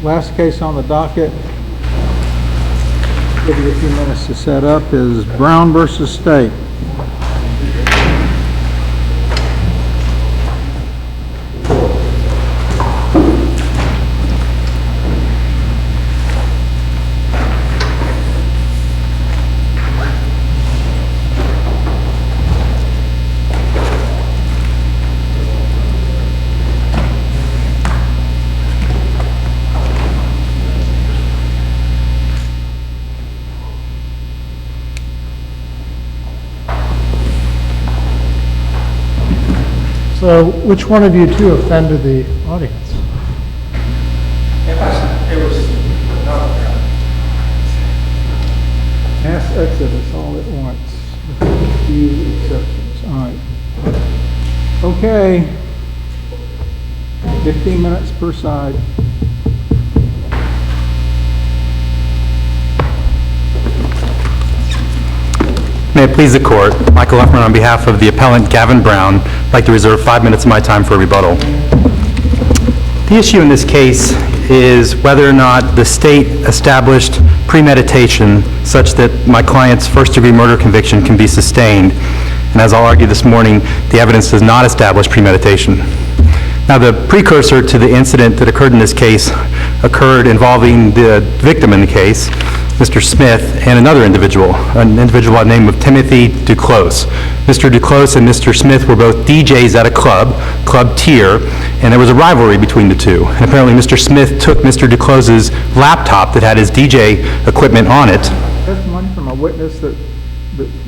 Last case on the docket, give you a few minutes to set up, is Brown versus State. So, which one of you two offended the audience? It was Mass exodus all at once, with a few exceptions. All right. Okay. 15 minutes per side. May it please the Court, Michael Leffman on behalf of the appellant Gavin Brown, I'd like to reserve 5 minutes of my time for a rebuttal. The issue in this case is whether or not the state established premeditation such that my client's first-degree murder conviction can be sustained. And as I'll argue this morning, the evidence does not establish premeditation. Now, the precursor to the incident that occurred in this case occurred involving the victim in the case, Mr. Smith, and another individual, an individual by the name of Timothy Duclos. Mr. Duclos and Mr. Smith were both DJs at a club, Club Tier, and there was a rivalry between the two. And apparently Mr. Smith took Mr. Duclos's laptop that had his DJ equipment on it. Testimony from a witness that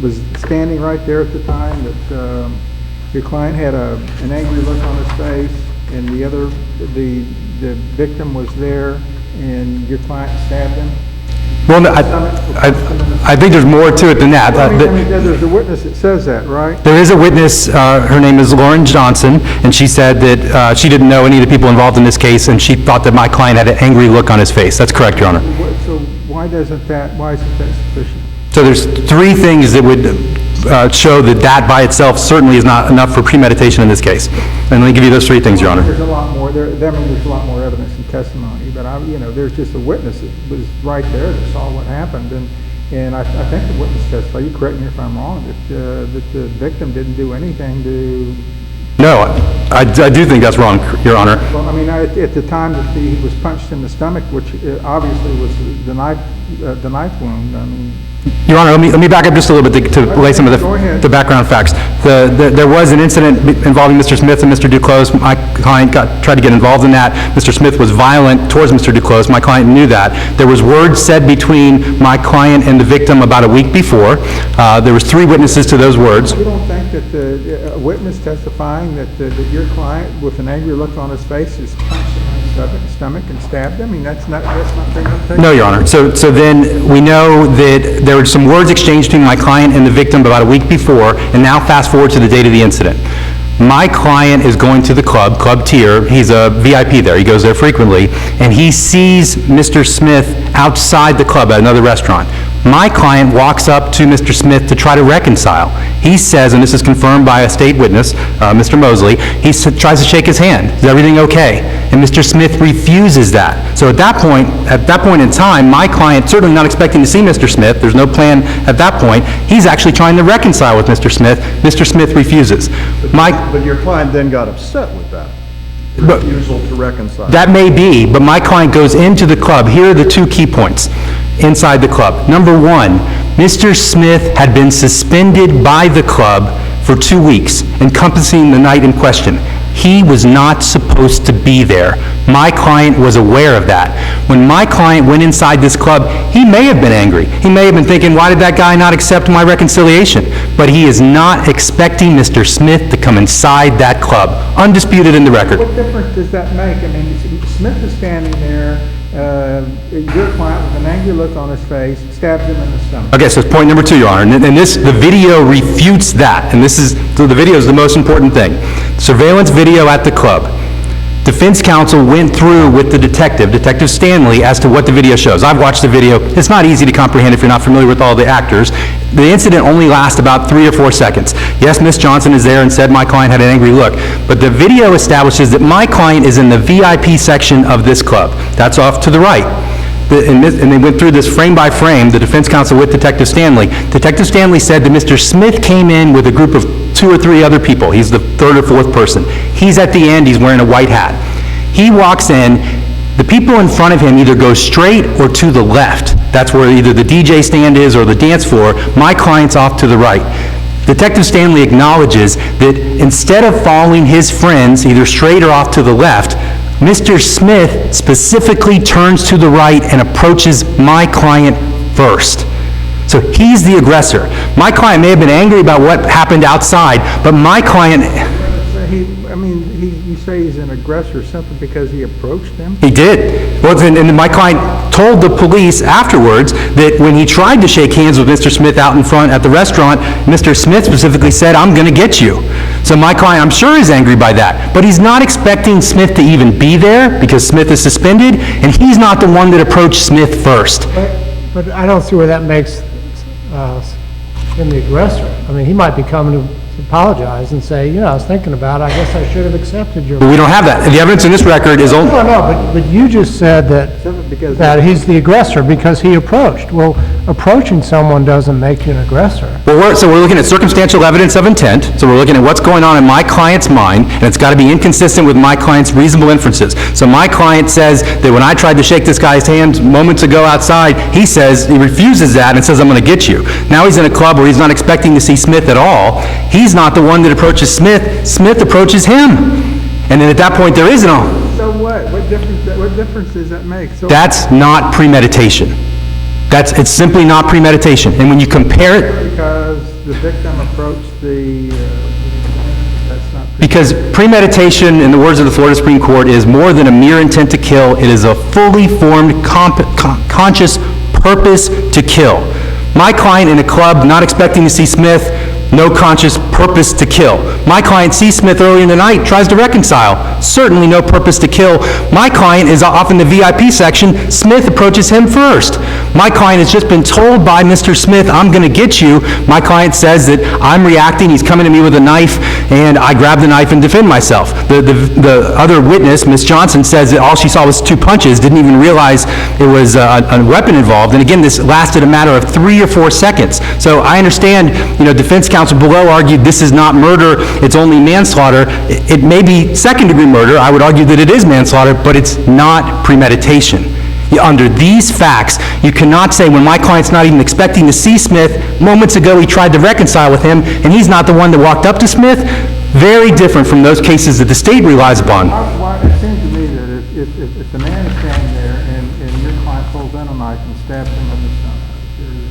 was standing right there at the time that your client had an angry look on his face, and the victim was there, and your client stabbed him. Well, no, I think there's more to it than that. There's a witness that says that, right? There is a witness, her name is Lauren Johnson, and she said that she didn't know any of the people involved in this case, and she thought that my client had an angry look on his face. That's correct, Your Honor. So why isn't that sufficient? So there's three things that would show that that by itself certainly is not enough for premeditation in this case. And let me give you those three things, Your Honor. There's a lot more. There's a lot more evidence and testimony, but there's just a witness that was right there that saw what happened, and I think the witness testified. You correct me if I'm wrong. That the victim didn't do anything to. No, I do think that's wrong, Your Honor. Well, I mean, at the time that he was punched in the stomach, which obviously was the knife wound. I mean. Your Honor, let me back up just a little bit to lay some of the background facts. There was an incident involving Mr. Smith and Mr. Duclos. My client tried to get involved in that. Mr. Smith was violent towards Mr. Duclos. My client knew that. There was words said between my client and the victim about a week before. There was three witnesses to those words. You don't think that a witness testifying that your client, with an angry look on his face, is punched him in the stomach and stabbed him? I mean, that's not fair enough. No, Your Honor. So then we know that there were some words exchanged between my client and the victim about a week before, and now fast forward to the date of the incident. My client is going to the club, Club Tier. He's a VIP there. He goes there frequently, and he sees Mr. Smith outside the club at another restaurant. My client walks up to Mr. Smith to try to reconcile. He says, and this is confirmed by a state witness, Mr. Mosley, he tries to shake his hand. Is everything okay? And Mr. Smith refuses that. So at that point in time, my client, certainly not expecting to see Mr. Smith, there's no plan at that point, he's actually trying to reconcile with Mr. Smith. Mr. Smith refuses. But your client then got upset with that refusal to reconcile. That may be, but my client goes into the club. Here are the two key points inside the club. Number one, Mr. Smith had been suspended by the club for 2 weeks, encompassing the night in question. He was not supposed to be there. My client was aware of that. When my client went inside this club, he may have been angry. He may have been thinking, why did that guy not accept my reconciliation? But he is not expecting Mr. Smith to come inside that club. Undisputed in the record. What difference does that make? I mean, Smith is standing there, your client with an angry look on his face, stabs him in the stomach. Okay, so it's point number two, Your Honor. And the video refutes that. And the video is the most important thing. Surveillance video at the club. Defense counsel went through with the detective, Detective Stanley, as to what the video shows. I've watched the video. It's not easy to comprehend if you're not familiar with all the actors. The incident only lasts about 3 or 4 seconds. Yes, Miss Johnson is there and said my client had an angry look, but the video establishes that my client is in the VIP section of this club. That's off to the right. And they went through this frame by frame, the defense counsel with Detective Stanley. Detective Stanley said that Mr. Smith came in with a group of 2 or 3 other people. He's the 3rd or 4th person. He's at the end, he's wearing a white hat. He walks in, the people in front of him either go straight or to the left. That's where either the DJ stand is or the dance floor. My client's off to the right. Detective Stanley acknowledges that instead of following his friends, either straight or off to the left, Mr. Smith specifically turns to the right and approaches my client first. So he's the aggressor. My client may have been angry about what happened outside, but my client... You say he's an aggressor simply because he approached him? He did. Well, and my client told the police afterwards that when he tried to shake hands with Mr. Smith out in front at the restaurant, Mr. Smith specifically said, "I'm going to get you." So my client, I'm sure, is angry by that. But he's not expecting Smith to even be there because Smith is suspended, and he's not the one that approached Smith first. But I don't see where that makes him the aggressor. I mean, he might be coming to apologize and say, you know, I was thinking about it, I guess I should have accepted your... But we don't have that. The evidence in this record is only... No, but you just said that he's the aggressor because he approached. Well, approaching someone doesn't make you an aggressor. Well, we're looking at circumstantial evidence of intent, so we're looking at what's going on in my client's mind, and it's got to be inconsistent with my client's reasonable inferences. So my client says that when I tried to shake this guy's hand moments ago outside, he refuses that and says, "I'm going to get you." Now he's in a club where he's not expecting to see Smith at all. He's not the one that approaches Smith. Smith approaches him. And then at that point, there is no... So what? What difference does that make? So That's not premeditation. It's simply not premeditation. And when you compare it... Because the victim approached that's not... Because premeditation, in the words of the Florida Supreme Court, is more than a mere intent to kill. It is a fully formed, conscious purpose to kill. My client in a club, not expecting to see Smith, no conscious purpose to kill. My client sees Smith early in the night, tries to reconcile. Certainly no purpose to kill. My client is off in the VIP section. Smith approaches him first. My client has just been told by Mr. Smith, "I'm going to get you." My client says that I'm reacting. He's coming to me with a knife, and I grab the knife and defend myself. The other witness, Miss Johnson, says that all she saw was 2 punches, didn't even realize it was a weapon involved. And again, this lasted a matter of 3 or 4 seconds. So I understand, defense counsel below argued this is not murder, it's only manslaughter. It may be second-degree murder. I would argue that it is manslaughter, but it's not premeditation. Under these facts, you cannot say when my client's not even expecting to see Smith, moments ago he tried to reconcile with him, and he's not the one that walked up to Smith. Very different from those cases that the state relies upon. It seems to me that if the man is standing there and your client pulls in a knife and stabs him in the stomach, there's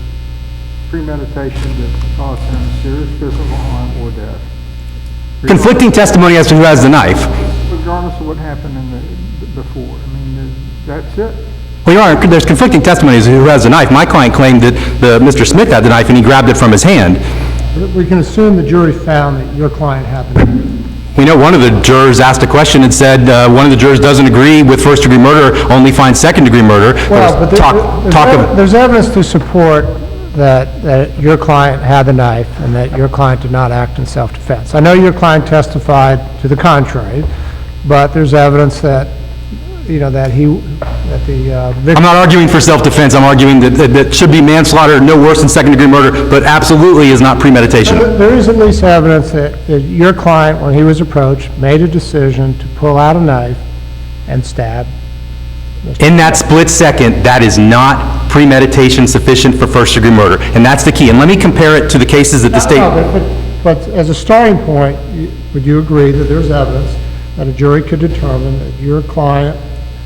premeditation that caused him serious physical harm or death. Conflicting testimony as to who has the knife. Regardless of what happened before. That's it. Well, Your Honor, there's conflicting testimony as to who has the knife. My client claimed that Mr. Smith had the knife and he grabbed it from his hand. We can assume the jury found that your client had the knife. We know one of the jurors asked a question and said one of the jurors doesn't agree with first-degree murder, only finds second-degree murder. Well, but there's evidence to support that your client had the knife and that your client did not act in self-defense. I know your client testified to the contrary, but there's evidence that the victim... I'm not arguing for self-defense. I'm arguing that should be manslaughter, no worse than second-degree murder, but absolutely is not premeditation. There is at least evidence that your client, when he was approached, made a decision to pull out a knife and stab Mr. In that split second, that is not premeditation sufficient for first-degree murder, and that's the key. And let me compare it to the cases that the state... But as a starting point, would you agree that there's evidence that a jury could determine that your client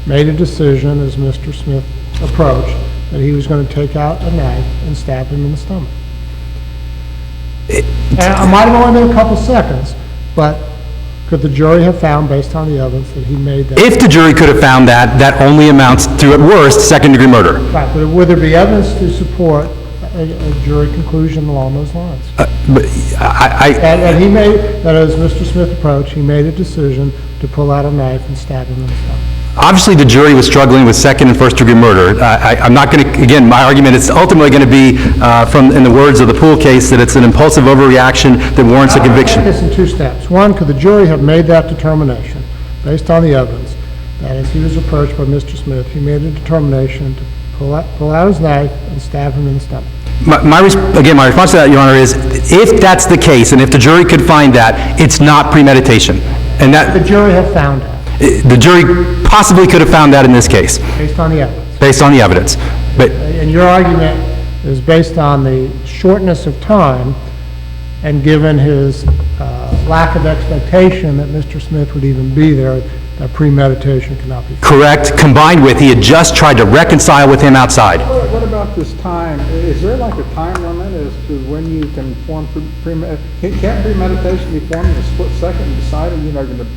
made a decision as Mr. Smith approached that he was going to take out a knife and stab him in the stomach? And it might have only been a couple seconds, but could the jury have found, based on the evidence, that he made that? If the jury could have found that, that only amounts to, at worst, second-degree murder. Right, but would there be evidence to support a jury conclusion along those lines. But And he made, that as Mr. Smith approached, he made a decision to pull out a knife and stab him in the stomach. obviously, the jury was struggling with second and first-degree murder. I'm not going to, again, my argument is ultimately going to be, in the words of the Poole case, that it's an impulsive overreaction that warrants a conviction. I take this in two steps. One, could the jury have made that determination, based on the evidence, that as he was approached by Mr. Smith, he made a determination to pull out his knife and stab him in the stomach? My response to that, Your Honor, is if that's the case, and if the jury could find that, it's not premeditation. And The that, jury have found that, the jury possibly could have found that in this case, based on the evidence. based on the evidence. But And your argument is based on the shortness of time, and given his lack of expectation that Mr. Smith would even be there, that premeditation cannot be found. correct, combined with he had just tried to reconcile with him outside. What about this time? Is there like a time limit as to when you can form premeditation? Can't premeditation be formed in a split second and decided, you're going to...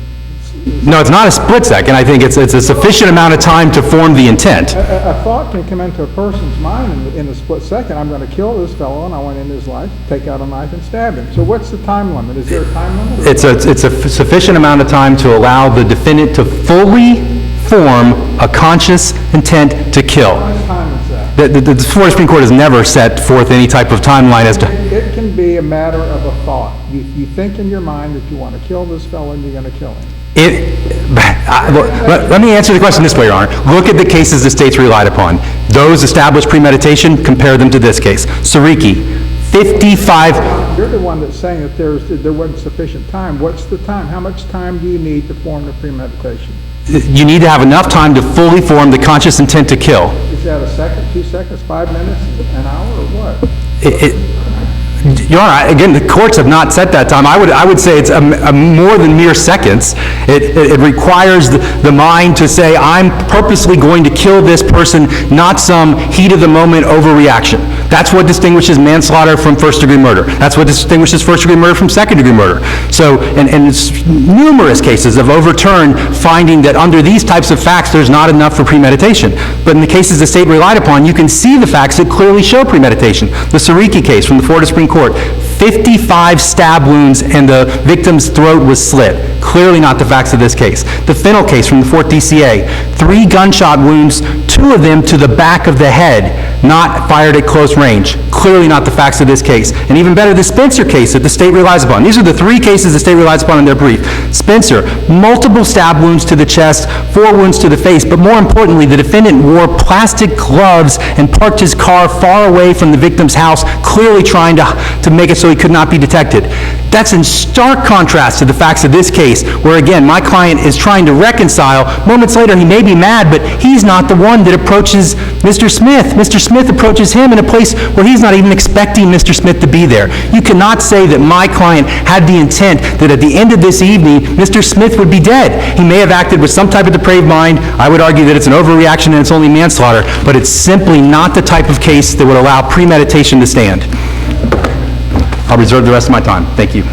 No, it's not a split second. I think it's a sufficient amount of time to form the intent. A thought can come into a person's mind in a split second. I'm going to kill this fellow, and I went into his life, take out a knife and stab him. So what's the time limit? Is there a time limit? It's a sufficient amount of time to allow the defendant to fully form a conscious intent to kill. How much time is that? The Florida Supreme Court has never set forth any type of timeline as to... It can be a matter of a thought. You think in your mind that you want to kill this fellow, and you're going to kill him. Let me answer the question this way, Your Honor. Look at the cases the states relied upon. Those established premeditation, compare them to this case. Sariki, 55... You're the one that's saying that there wasn't sufficient time. What's the time? How much time do you need to form the premeditation? You need to have enough time to fully form the conscious intent to kill. Is that a second, 2 seconds, 5 minutes, an hour, or what? Your Honor, again, the courts have not set that time. I would say it's a more than mere seconds. It requires the mind to say, I'm purposely going to kill this person, not some heat-of-the-moment overreaction. That's what distinguishes manslaughter from first-degree murder. That's what distinguishes first-degree murder from second-degree murder. So, and it's numerous cases have overturned finding that under these types of facts, there's not enough for premeditation. But in the cases the state relied upon, you can see the facts that clearly show premeditation. The Sariki case from the Florida Supreme Court, 55 stab wounds and the victim's throat was slit. Clearly not the facts of this case. The Fennell case from the 4th DCA, 3 gunshot wounds, 2 of them to the back of the head, not fired at close range. Clearly not the facts of this case. And even better, the Spencer case that the state relies upon. These are the 3 cases the state relies upon in their brief. Spencer, multiple stab wounds to the chest, 4 wounds to the face, but more importantly, the defendant wore plastic gloves and parked his car far away from the victim's house, clearly trying to make it so he could not be detected. That's in stark contrast to the facts of this case, where again, my client is trying to reconcile. Moments later, he may be mad, but he's not the one that approaches Mr. Smith. Mr. Smith approaches him in a place where he's not even expecting Mr. Smith to be there. You cannot say that my client had the intent that at the end of this evening, Mr. Smith would be dead. He may have acted with some type of depraved mind. I would argue that it's an overreaction and it's only manslaughter, but it's simply not the type of case that would allow premeditation to stand. I'll reserve the rest of my time. Thank you.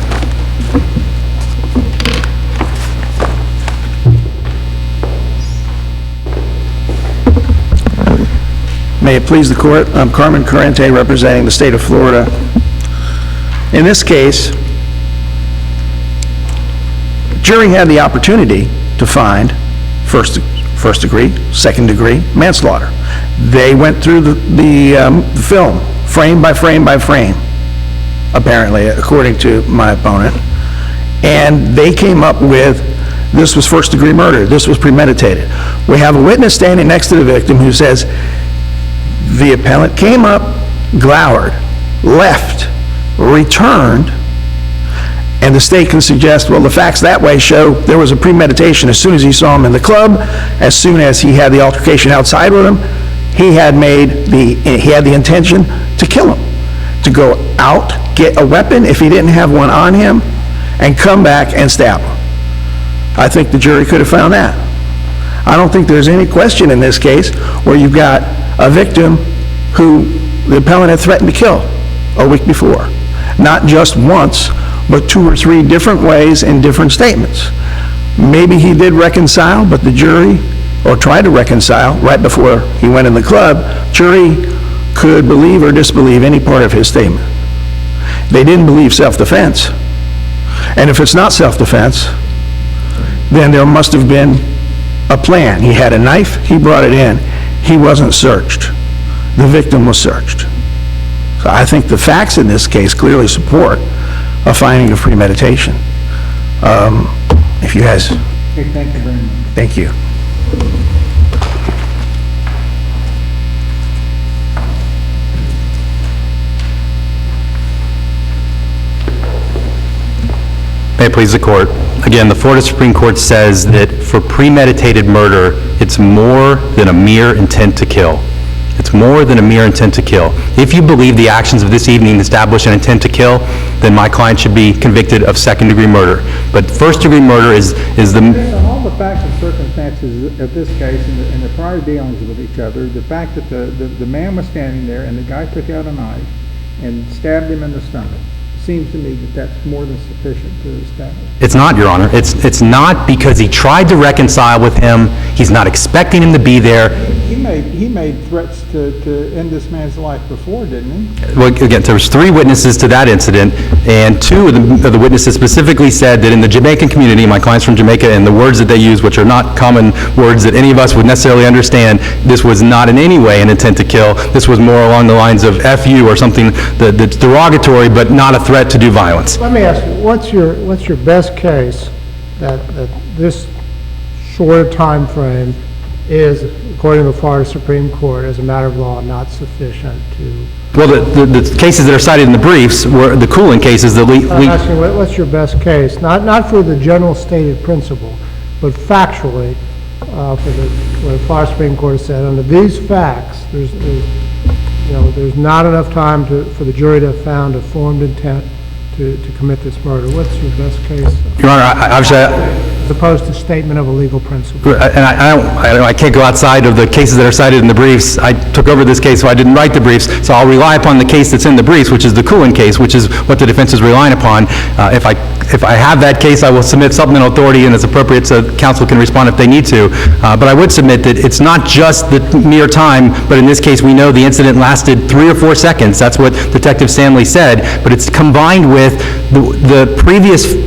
May it please the court, I'm Carmen Corrente representing the state of Florida. In this case, the jury had the opportunity to find first degree, second degree manslaughter. They went through the film, frame by frame by frame, apparently, according to my opponent, and they came up with this was first degree murder, this was premeditated. We have a witness standing next to the victim who says the appellant came up, glowered, left, returned, and the state can suggest, well, the facts that way show there was a premeditation. As soon as he saw him in the club, as soon as he had the altercation outside with him, he had the intention to kill him, to go out, get a weapon if he didn't have one on him, and come back and stab him. I think the jury could have found that. I don't think there's any question in this case where you've got a victim who the appellant had threatened to kill a week before. Not just once, but 2 or 3 different ways in different statements. Maybe he did reconcile, but the jury, or tried to reconcile right before he went in the club, jury could believe or disbelieve any part of his statement. They didn't believe self-defense. And if it's not self-defense, then there must have been a plan. He had a knife, he brought it in. He wasn't searched. The victim was searched. So I think the facts in this case clearly support a finding of premeditation. If you guys, Okay, thank you very much. thank you. May it please the court. Again, the Florida Supreme Court says that for premeditated murder, it's more than a mere intent to kill. It's more than a mere intent to kill. If you believe the actions of this evening establish an intent to kill, then my client should be convicted of second-degree murder. But first-degree murder is the... Based on all the facts and circumstances of this case and the prior dealings with each other, the fact that the man was standing there and the guy took out a knife and stabbed him in the stomach, seems to me that that's more than sufficient to establish. It's not, Your Honor. It's not because he tried to reconcile with him. He's not expecting him to be there. He made threats to end this man's life before, didn't he? Well, again, there was 3 witnesses to that incident, and 2 of the witnesses specifically said that in the Jamaican community, my client's from Jamaica, and the words that they use, which are not common words that any of us would necessarily understand, this was not in any way an intent to kill. This was more along the lines of F you or something that's derogatory, but not a threat to do violence. Let me ask you, what's your best case that this shorter time frame is, according to the Florida Supreme Court, as a matter of law, not sufficient to... Well, the cases that are cited in the briefs were the cooling cases that I'm asking, what's your best case? Not for the general stated principle, but factually, what the Florida Supreme Court has said, under these facts, there's not enough time for the jury to have found a formed intent to commit this murder. What's your best case? Your Honor, obviously, As opposed to statement of a legal principle. and I can't go outside of the cases that are cited in the briefs. I took over this case, so I didn't write the briefs, so I'll rely upon the case that's in the briefs, which is the Cooling case, which is what the defense is relying upon. If I have that case, I will submit supplemental authority, and it's appropriate so counsel can respond if they need to. But I would submit that it's not just the mere time, but in this case, we know the incident lasted 3 or 4 seconds. That's what Detective Stanley said, but it's combined with the previous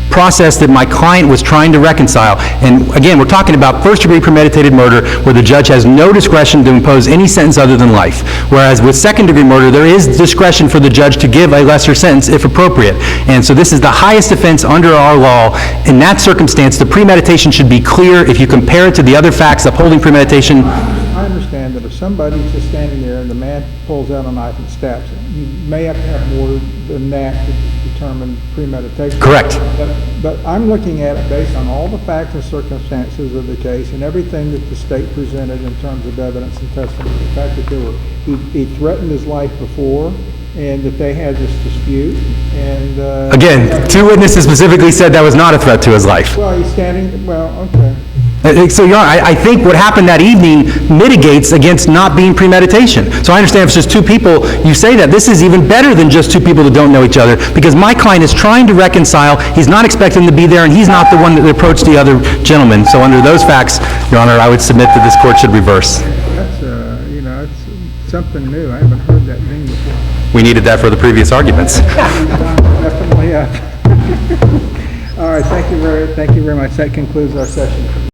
process that my client was trying to reconcile. And again, we're talking about first-degree premeditated murder where the judge has no discretion to impose any sentence other than life. Whereas with second-degree murder, there is discretion for the judge to give a lesser sentence if appropriate. And so this is the highest offense under our law. In that circumstance, the premeditation should be clear. If you compare it to the other facts upholding premeditation... I understand that if somebody's just standing there and the man pulls out a knife and stabs him, you may have to have more than that to determine premeditation. Correct. But I'm looking at it based on all the facts and circumstances of the case and everything that the state presented in terms of evidence and testimony. The fact that he threatened his life before and that they had this dispute and... Again, 2 witnesses specifically said that was not a threat to his life. Well, he's standing... Well, okay. So, Your Honor, I think what happened that evening mitigates against not being premeditation. So I understand if it's just 2 people, you say that. This is even better than just 2 people that don't know each other, because my client is trying to reconcile. He's not expecting to be there, and he's not the one that approached the other gentleman. So under those facts, Your Honor, I would submit that this court should reverse. That's, it's something new. I haven't heard that name before. We needed that for the previous arguments. Definitely, yeah. All right, thank you very much. That concludes our session.